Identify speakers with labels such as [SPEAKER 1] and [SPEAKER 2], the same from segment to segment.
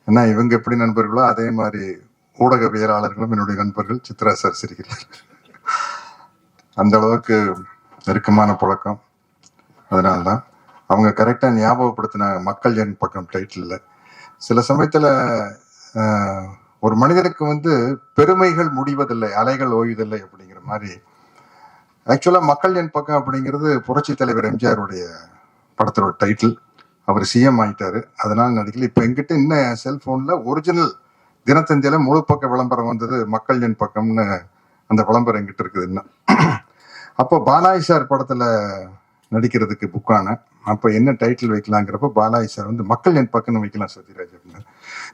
[SPEAKER 1] ஏன்னா இவங்க எப்படி நண்பர்களோ அதே மாதிரி ஊடகவியலாளர்களும் என்னுடைய நண்பர்கள். சித்ரா சார் சிரிக்கிறார். அந்த அளவுக்கு நெருக்கமான பழக்கம். அதனால்தான் அவங்க கரெக்டா ஞாபகப்படுத்தின மக்கள் என் பக்கம் டைட்டில். சில சமயத்துல ஒரு மனிதனுக்கு வந்து பெருமைகள் முடிவதில்லை, அலைகள் ஓய்வதில்லை அப்படிங்கிற மாதிரி. ஆக்சுவலா மக்கள் என் பக்கம் அப்படிங்கிறது புரட்சி தலைவர் எம்ஜிஆருடைய படத்தோட டைட்டில். அவர் சிஎம் ஆயிட்டாரு, அதனால நடிக்கல. இப்ப எங்கிட்ட இன்னும் செல்போன்ல ஒரிஜினல் தினத்தந்தியில முழு பக்க விளம்பரம் வந்தது, மக்கள் என் பக்கம்னு அந்த விளம்பரம் எங்கிட்ட இருக்குது இன்னும். அப்போ பாலாஜி சார் படத்துல நடிக்கிறதுக்கு புக்கான அப்ப என்ன டைட்டில் வைக்கலாங்கிறப்ப பாலாஜி சார் வந்து மக்கள் என் பக்கம்னு வைக்கலாம் சத்யராஜ் அப்படின்னு.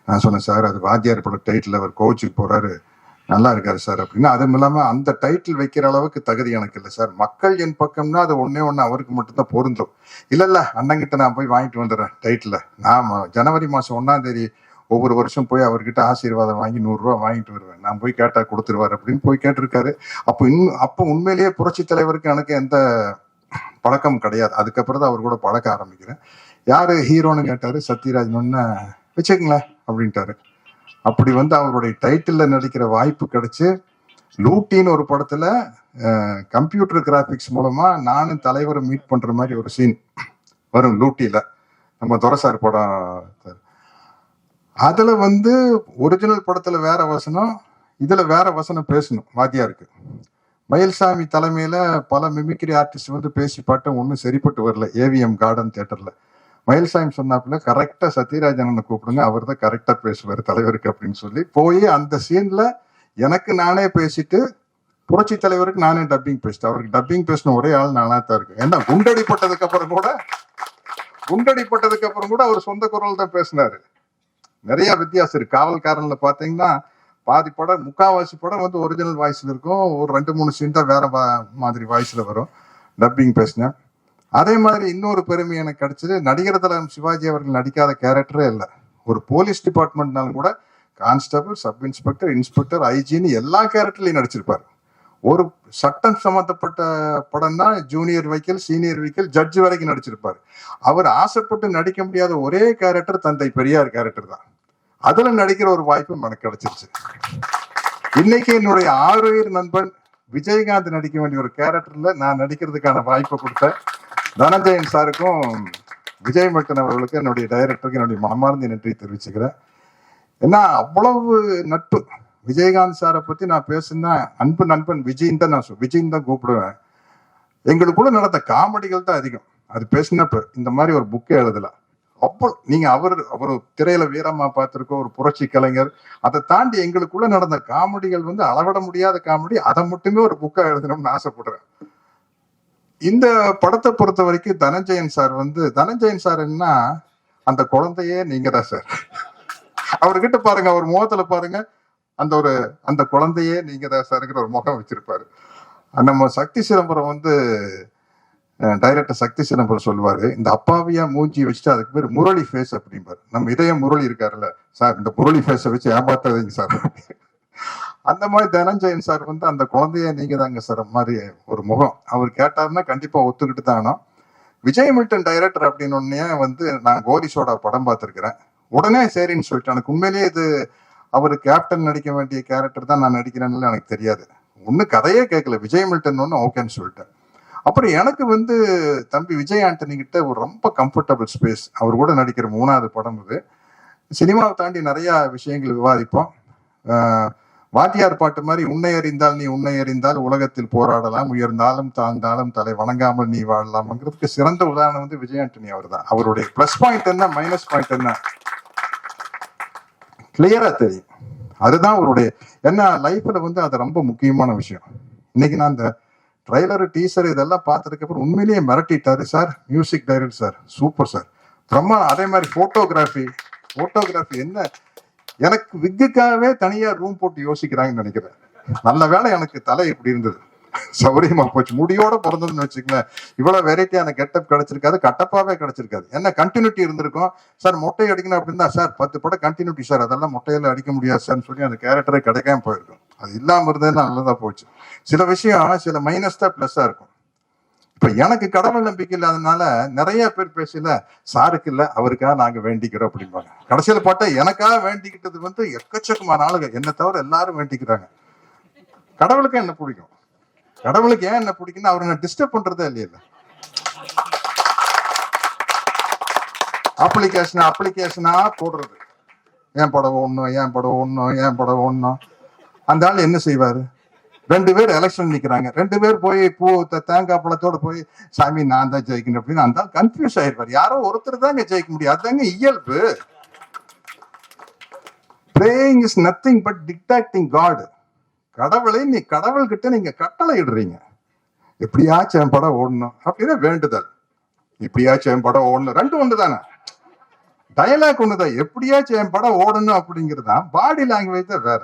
[SPEAKER 1] நான் சொன்னேன், சார் அது வாத்தியார் பட டைட்டில், அவர் கோச்சுக்கு போறாரு, நல்லா இருக்காரு சார் அப்படின்னு. அதுவும் இல்லாம அந்த டைட்டில் வைக்கிற அளவுக்கு தகுதி எனக்கு இல்லை சார். மக்கள் என் பக்கம்னா அது ஒன்னே ஒண்ணு அவருக்கு மட்டும்தான் பொருந்தும். இல்ல அண்ணங்கிட்ட நான் போய் வாங்கிட்டு வந்துடுறேன் டைட்டில். நான் ஜனவரி மாசம் 1ஆம் தேதி ஒவ்வொரு வருஷம் போய் அவர்கிட்ட ஆசீர்வாதம் வாங்கி 100 ரூபா வாங்கிட்டு வருவேன். நான் போய் கேட்டா கொடுத்துருவாரு அப்படின்னு போய் கேட்டிருக்காரு. அப்போ உண்மையிலேயே புரட்சி தலைவருக்கு எனக்கு எந்த பழக்கம் கிடையாது. அதுக்கப்புறம் தான் அவர் கூட பழக்க ஆரம்பிக்கிறேன். யாரு ஹீரோன்னு கேட்டாரு, சத்யராஜ். வச்சுக்கங்களேன் அப்படின்ட்டாரு. அப்படி வந்து அவருடைய டைட்டில்ல நடிக்கிற வாய்ப்பு கிடைச்சு, லூட்டின்னு ஒரு படத்துல கம்ப்யூட்டர் கிராபிக்ஸ் மூலமா நானும் தலைவரை மீட் பண்ற மாதிரி ஒரு சீன் வரும் லூட்டியில, நம்ம துரைசார் படம். அதுல வந்து ஒரிஜினல் படத்துல வேற வசனம், இதுல வேற வசனம் பேசணும் வாத்தியாருக்கு. மயில்சாமி தலைமையில பல மிமிக்ரி ஆர்டிஸ்ட் வந்து பேசி பாட்டும் ஒன்றும் சரிப்பட்டு வரல. ஏவிஎம் கார்டன் தியேட்டர்ல மயில்சாமி சொன்னாப்புல, கரெக்டா சத்யராஜன் கூப்பிடுங்க, அவர் தான் கரெக்டா பேசுவார் தலைவருக்கு அப்படின்னு சொல்லி போய் அந்த சீன்ல எனக்கு நானே பேசிட்டு புரட்சி தலைவருக்கு நானே டப்பிங் பேசிட்டேன். அவருக்கு டப்பிங் பேசின ஒரே ஆள் நானா தான் இருக்கு. ஏன்னா குண்டடிப்பட்டதுக்கு அப்புறம் கூட அவர் சொந்த குரல் தான் பேசினாரு. நிறைய வித்தியாசம் இருக்கு. காவல்காரன்ல பாத்தீங்கன்னா பாதி படம், முக்காவாசி படம் வந்து ஒரிஜினல் வாய்ஸ்ல இருக்கும். ஒரு 2-3 சீன் தான் வேற மாதிரி வாய்ஸ்ல வரும். டப்பிங் பேசினேன். அதே மாதிரி இன்னொரு பெருமை எனக்கு கிடைச்சது, நடிகர் தலம் சிவாஜி அவர்கள் நடிக்காத கேரக்டரே இல்லை. ஒரு போலீஸ் டிபார்ட்மெண்ட்னாலும் கூட கான்ஸ்டபிள், சப் இன்ஸ்பெக்டர், இன்ஸ்பெக்டர், ஐஜின்னு எல்லா கேரக்டர்லையும் நடிச்சிருப்பாரு. ஒரு சட்டம் சம்பந்தப்பட்ட படம் தான் ஜூனியர் வைக்கல், சீனியர் வைக்கல், ஜட்ஜ் வரைக்கும் நடிச்சிருப்பாரு. அவர் ஆசைப்பட்டு நடிக்க முடியாத ஒரே கேரக்டர் தந்தை பெரியார் கேரக்டர் தான். அதுல நடிக்கிற ஒரு வாய்ப்பு எனக்கு கிடைச்சிருச்சு. இன்னைக்கு என்னுடைய ஆறுயிர் நண்பன் விஜயகாந்த் நடிக்க வேண்டிய ஒரு கேரக்டர்ல நான் நடிக்கிறதுக்கான வாய்ப்பை கொடுத்த தனஞ்சயன் சாருக்கும் விஜய் மட்டன் அவர்களுக்கு, என்னுடைய டைரக்டருக்கு என்னுடைய மனமார்ந்த நன்றி தெரிவிச்சுக்கிறேன். ஏன்னா அவ்வளவு நட்பு. விஜயகாந்த் சாரை பத்தி நான் பேசுனா அன்பு நண்பன் விஜயின் தான் விஜயின் தான் கூப்பிடுவேன். எங்களுக்குள்ள நடந்த காமெடிகள் தான் அதிகம். அது பேசினப்ப இந்த மாதிரி ஒரு புக்கே எழுதலாம். அப்போ நீங்க அவர் திரையில வீரமா பார்த்திருக்கோம், ஒரு புரட்சி கலைஞர். அதை தாண்டி எங்களுக்குள்ள நடந்த காமெடிகள் வந்து அளவிட முடியாத காமெடி. அதை மட்டுமே ஒரு புக்கா எழுதணும்னு ஆசைப்படுறேன். இந்த படத்தை பொறுத்த வரைக்கும் தனஞ்சயன் சார் என்ன, அந்த குழந்தையே நீங்க தான் சார். அவர்கிட்ட பாருங்க, அவர் முகத்துல பாருங்க, அந்த குழந்தையே நீங்க தான் சார்ங்கிற ஒரு முகம் வச்சிருப்பாரு. நம்ம சக்தி சிதம்பரம் வந்து டைரக்டர் சக்தி சிதம்பரம் சொல்லுவாரு, இந்த அப்பாவியா மூஞ்சி வச்சுட்டு அதுக்கு பேர் முரளி ஃபேஸ் அப்படிம்பாரு. நம்ம இதயம் முரளி இருக்காருல்ல சார், இந்த முரளி ஃபேஸை வச்சு ஏமாத்தாதீங்க சார். அந்த மாதிரி தனஞ்சயன் சார் வந்து அந்த குழந்தைய நீங்க தாங்க சார் மாதிரி ஒரு முகம். அவர் கேட்டாருன்னா கண்டிப்பா ஒத்துக்கிட்டு தானோ. விஜய் மில்டன் டைரக்டர் அப்படின்னு ஒன்னே வந்து நான் கோரிசோட படம் பார்த்திருக்கிறேன். உடனே சரின்னு சொல்லிட்டு, எனக்கு உண்மையிலேயே இது அவர் கேப்டன் நடிக்க வேண்டிய கேரக்டர் தான் நான் நடிக்கிறேன்னு எனக்கு தெரியாது. ஒன்னும் கதையே கேட்கல, விஜய் மில்டன் ஒன்னு ஓகேன்னு சொல்லிட்டேன். அப்புறம் எனக்கு வந்து தம்பி விஜய் ஆண்டனி கிட்ட ஒரு ரொம்ப கம்ஃபர்டபுள் ஸ்பேஸ். அவர் கூட நடிக்கிற 3வது படம் இது. சினிமாவை தாண்டி நிறைய விஷயங்கள் விவாதிப்போம். வாத்தியார் பாட்டு மாதிரி, உன்னை அறிந்தால் நீ உன்னை அறிந்தால் உலகத்தில் போராடலாம், உயர்ந்தாலும் தாழ்ந்தாலும் தலை வணங்காமல் நீ வாழலாம்ங்கிறதுக்கு சிறந்த உதாரணம் வந்து விஜய் ஆண்டனி அவர் தான். அவருடைய பிளஸ் பாயிண்ட் என்ன, மைனஸ் பாயிண்ட் என்ன கிளியரா தெரியும். அதுதான் அவருடைய என்ன லைஃப்ல வந்து அது ரொம்ப முக்கியமான விஷயம். இன்னைக்கு நான் இந்த ட்ரைலர், டீசர் இதெல்லாம் பார்த்ததுக்கு அப்புறம் உண்மையிலேயே மிரட்டிட்டாரு sir. Music director sir super sir, Brahma. அதே மாதிரி போட்டோகிராஃபி என்ன, எனக்கு விக்குக்காகவே தனியா ரூம் போட்டு யோசிக்கிறாங்கன்னு நினைக்கிறேன். நல்ல வேலை எனக்கு தலை இப்படி இருந்தது, சௌரியமா போச்சு. முடியோட பிறந்ததுன்னு வச்சுக்கல, இவ்வளவு வெரைட்டியான கெட்டப் கிடைச்சிருக்காது, கட்டப்பாவே கிடைச்சிருக்காது. என்ன கண்டினியூட்டி இருந்திருக்கும் சார். மொட்டை அடிக்கணும் அப்படின்னா சார் 10 படம் கண்டினியூட்டி சார், அதெல்லாம் மொட்டையில அடிக்க முடியாது சார்னு சொல்லி அந்த கேரக்டரே கிடைக்காம போயிருக்கும். அது இல்லாம இருந்ததுன்னா நல்லதா போச்சு. சில விஷயம் சில மைனஸ் தான் பிளஸ்ஸா இருக்கும். இப்ப எனக்கு கடவுள் நம்பிக்கை இல்லாதனால நிறைய பேர் பேசல, சாருக்கு இல்ல அவருக்காக நாங்க வேண்டிக்கிறோம் அப்படிம்பாங்க. கடைசியில பார்த்தா எனக்காக வேண்டிக்கிட்டது வந்து எக்கச்சக்கமான ஆளுங்க, என்ன தவிர எல்லாரும் வேண்டிக்கிறாங்க. கடவுளுக்கு என்ன பிடிக்கும்? கடவுளுக்கு ஏன் என்ன பிடிக்கும்னு அவரை நான் டிஸ்டர்ப் பண்றதே இல்லையில. அப்ளிகேஷனா போடுறது, ஏன் படம் ஒண்ணும், ஏன் படம் ஒண்ணும், ஏன் படம் ஒண்ணும். அந்த ஆள் என்ன செய்வாரு? 2 பேர் எலெக்ஷன் நிக்கிறாங்க, 2 பேர் போய் பூ தேங்காய் பழத்தோட போய் சாமி நான் தான் ஜெயிக்கணும் அப்படின்னு அந்த கன்ஃபியூஸ் ஆயிருப்பாரு. யாரோ ஒருத்தர் தாங்க ஜெயிக்க முடியும், அதுதாங்க இயல்பு. Praying is nothing but dictating God. கடவுளை நீ கடவுள்கிட்ட நீங்க கட்டளை இடுறீங்க, எப்படியாச்சும் என் படம் ஓடணும் அப்படின்னா வேண்டுதல். எப்படியாச்சும் என் படம் ஓடணும், 2 ஒன்று தானே, டயலாக் ஒண்ணுதான். எப்படியாச்சும் என் படம் ஓடணும் அப்படிங்கிறது தான், பாடி லாங்குவேஜ் தான் வேற.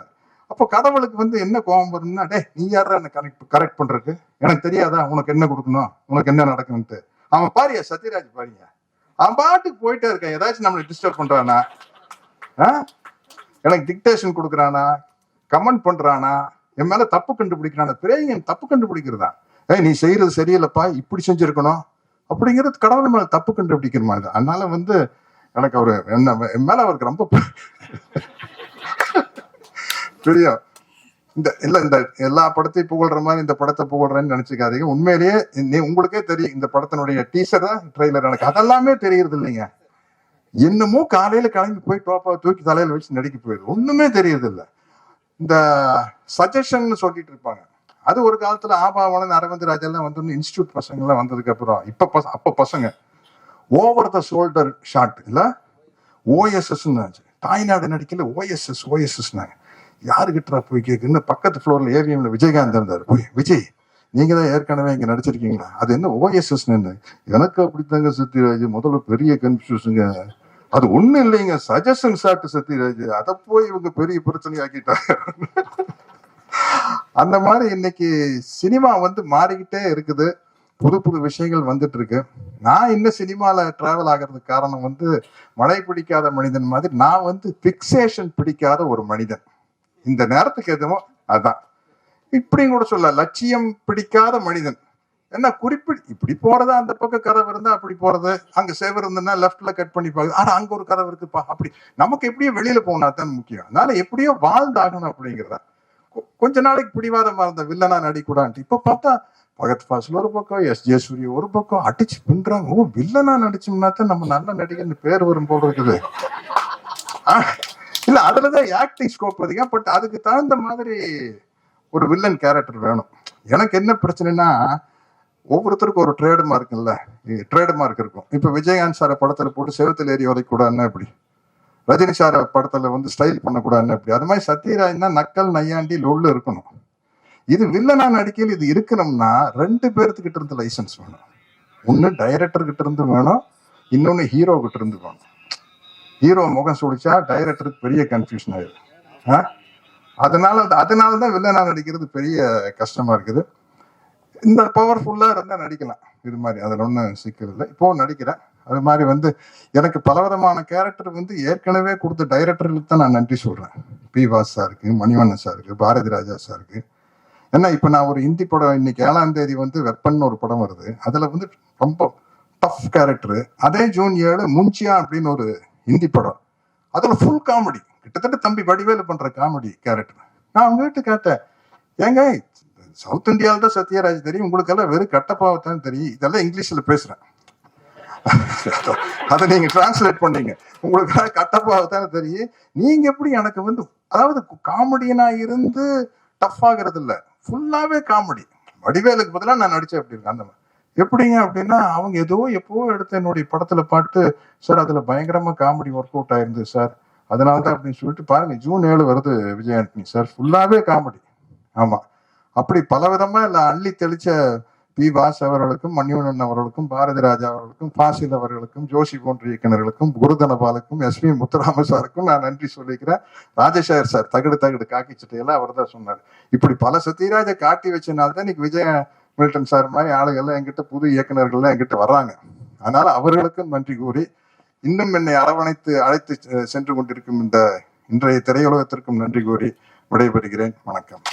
[SPEAKER 1] அப்போ கடவுளுக்கு வந்து என்ன கோபம் வரும்னா, டே நீ யாரா என்ன கரெக்ட் பண்றதுக்கு, எனக்கு தெரியாதா உனக்கு என்ன கொடுக்கணும், உனக்கு என்ன நடக்கணும்ட்டு. அவன் பாரியா சத்யராஜ் பாரியா, அவன் பாட்டுக்கு போயிட்டே இருக்கான். ஏதாச்சும் நம்மளை டிஸ்டர்ப் பண்றானா, எனக்கு டிக்டேஷன் கொடுக்குறானா, கமெண்ட் பண்றானா, என் மேல தப்பு கண்டுபிடிக்கிறானா. பிரேயன் தப்பு கண்டுபிடிக்கிறதா, நீ செய்யறது சரியில்லைப்பா இப்படி செஞ்சிருக்கணும் அப்படிங்கிறது கடவுள் மேல தப்பு கண்டுபிடிக்கிற மாதிரி. அதனால வந்து எனக்கு அவரு என்ன என் மேல அவருக்கு ரொம்ப பெரிய இந்த எல்லா படத்தையும் புகழ்ற மாதிரி இந்த படத்தை புகழ்றேன்னு நினைச்சுக்காதீங்க. உண்மையிலேயே உங்களுக்கே தெரியும், இந்த படத்தினுடைய டீசர் ட்ரெய்லர் எனக்கு அதெல்லாமே தெரியறது இல்லைங்க. என்னமோ காலையில கிளம்பி போய் டோப்பா தூக்கி தலையில வச்சு நடிக்க போயிடுது, ஒண்ணுமே தெரியறது இல்லை. இந்த சஜஷன் சொல்லிட்டு இருப்பாங்க, அது ஒரு காலத்துல ஆபாவன அரவிந்த் ராஜெல்லாம் வந்து இன்ஸ்டியூட் பசங்க எல்லாம் வந்ததுக்கு அப்புறம் அப்ப பசங்க ஓவர் த ஷோல்டர் ஷாட் இல்ல ஓஎஸ்எஸ் தாய்நாடு நடிக்கல ஓஎஸ்எஸ் யாருக்கிட்ட போய் கேட்குன்னு பக்கத்து ஃப்ளோர்ல ஏவிஎம்ல விஜயகாந்த் இருந்தாரு. போய் விஜய் நீங்க தான் ஏற்கனவே இங்க நடிச்சிருக்கீங்களா, அது என்ன ஓஎஸ்எஸ்? எனக்கு அப்படித்தாங்க சத்யராஜ், முதல்ல பெரிய கன்ஃபியூஷனுங்க, அது ஒண்ணு இல்லைங்க சஜஷன் ஷாட் சத்யராஜ், அதை போய் இவங்க பெரிய பிரச்சனை ஆக்கிட்டாங்க. அந்த மாதிரி இன்னைக்கு சினிமா வந்து மாறிக்கிட்டே இருக்குது, புது புது விஷயங்கள் வந்துட்டு இருக்கு. நான் இன்னும் சினிமால டிராவல் ஆகிறதுக்கு காரணம் வந்து மழை பிடிக்காத மனிதன் மாதிரி நான் வந்து பிக்சேஷன் பிடிக்காத ஒரு மனிதன். இந்த நேரத்துக்கு எதுவும் அதான் இப்படி கூட சொல்ல, லட்சியம் பிடிக்காத மனிதன். என்ன இப்படி போறதா, அந்த பக்கம் கதவு இருந்தா அப்படி போறது, அங்க சேவர் இருந்ததுன்னா லெப்ட்ல கட் பண்ணி பாக்குது, ஆனா அங்க ஒரு கதவு இருக்குப்பா, அப்படி நமக்கு எப்படியோ வெளியில போனா தான் முக்கியம். அதனால எப்படியோ வாழ்ந்தாகணும் அப்படிங்கிறதா. கொஞ்ச நாளைக்கு பிடிவாதமா இருந்த வில்லனா நடிக்கூடான்ட்டு இப்ப பார்த்தா பகத் ஃபாசில் ஒரு பக்கம், எஸ்.ஜே. சூர்யா ஒரு பக்கம் அடிச்சு பின்றாங்க. ஓ வில்லனா நடிச்சோம்னா தான் நம்ம நல்ல நடிகர்னு பேர் வரும் போல இருக்குது. இல்ல அதுலதான் ஆக்டிங் ஸ்கோப் அதிகம், பட் அதுக்கு தகுந்த மாதிரி ஒரு வில்லன் கேரக்டர் வேணும். எனக்கு என்ன பிரச்சனைனா, ஒவ்வொருத்தருக்கும் ஒரு ட்ரேட் மார்க் இருக்கும். இப்ப விஜயகாந்த் சார படத்துல போட்டு செவத்தில் ஏறி வரைக்கூடாதுன்னா எப்படி, ரஜினி சார படத்துல வந்து ஸ்டைல் பண்ணக்கூடாதுன்னு எப்படி, அது மாதிரி சத்யராஜ்னா நக்கல் நையாண்டி லொல்லு இருக்கணும். இது வில்லனா நடிக்கையில் இது இருக்கணும்னா 2 பேர்த்துக்கிட்ட இருந்து லைசன்ஸ் வேணும். ஒன்னு டைரக்டர் கிட்ட இருந்து வேணும், இன்னொன்னு ஹீரோ கிட்ட இருந்து வேணும். ஹீரோ முகம் சுடிச்சா டைரக்டருக்கு பெரிய கன்ஃபியூஷன் ஆயிடும். அதனாலதான் வில்லனா நடிக்கிறது பெரிய கஷ்டமா இருக்குது. இந்த பவர்ஃபுல்லா இருந்தா நடிக்கலாம் இது மாதிரி, அதுல ஒன்றும் சிக்கல் இல்லை. இப்போ நடிக்கிறேன். அது மாதிரி வந்து எனக்கு பலவிதமான கேரக்டர் வந்து ஏற்கனவே கொடுத்த டைரக்டர்களுக்கு தான் நான் நன்றி சொல்றேன். பி வாஸ் சாருக்கு, மணிவண்ணன் சாருக்கு, பாரதி ராஜா சாருக்கு. ஏன்னா இப்ப நான் ஒரு ஹிந்தி படம் இன்னைக்கு 7ஆம் தேதி வந்து வெப்பன் ஒரு படம் வருது, அதுல வந்து ரொம்ப டஃப் கேரக்டர். அதே ஜூன் 7 முன்சியா அப்படின்னு ஒரு ஹிந்தி படம், அதுல ஃபுல் காமெடி, கிட்டத்தட்ட தம்பி வடிவேலு பண்ற காமெடி கேரக்டர். நான் அவங்க கிட்ட கேட்டேன், ஏங்க சவுத் இந்தியாவில தான் சத்யராஜ் தெரியும், உங்களுக்கு எல்லாம் வெறும் கட்டப்பாவத்தான் தெரியும், இதெல்லாம் இங்கிலீஷ்ல பேசுறேன், அதை நீங்க டிரான்ஸ்லேட் பண்ணீங்க, உங்களுக்கு கட்டப்பாவத்தான் தெரியும், நீங்க எப்படி எனக்கு வந்து, அதாவது காமெடியனா இருந்து டஃப் ஆகிறது இல்ல, ஃபுல்லாவே காமெடி. வடிவேலுக்கு பதிலாக நான் நடிச்சேன் அப்படி இருக்கேன். அந்த மாதிரி எப்படிங்க அப்படின்னா, அவங்க எப்போ எடுத்த என்னுடைய படத்துல பாட்டு சார், அதுல பயங்கரமா காமெடி ஒர்க் அவுட் ஆயிருந்து சார், அதனாலதான் அப்படின்னு சொல்லிட்டு பாருங்க, ஜூன் 7 வருது விஜய் ஆண்டனி சார், ஃபுல்லாவே காமெடி. ஆமா, அப்படி பல விதமா இல்ல அள்ளி தெளிச்ச பி வாஸ் அவர்களுக்கும், மணிவண்ணன் அவர்களுக்கும், பாரதி ராஜா அவர்களுக்கும், ஃபாசில் அவர்களுக்கும், ஜோஷி போன்ற இயக்குநர்களுக்கும், குருதனபாலுக்கும், எஸ்.பி. முத்துராம சாருக்கும் நான் நன்றி சொல்லிக்கிறேன். ராஜசேகர் சார் தகடு காக்கி சட்டையெல்லாம் அவர் தான் சொன்னார். இப்படி பல சத்யராஜை காட்டி வச்சனால்தான் இன்னைக்கு விஜய மில்டன் சார் மாதிரி ஆளுகள்லாம் என்கிட்ட, புது இயக்குநர்கள்லாம் என்கிட்ட வர்றாங்க. அதனால அவர்களுக்கும் நன்றி கூறி, இன்னும் என்னை அழைத்து சென்று கொண்டிருக்கும் இந்த இன்றைய திரையுலகத்திற்கும் நன்றி கூறி விடைபெறுகிறேன். வணக்கம்.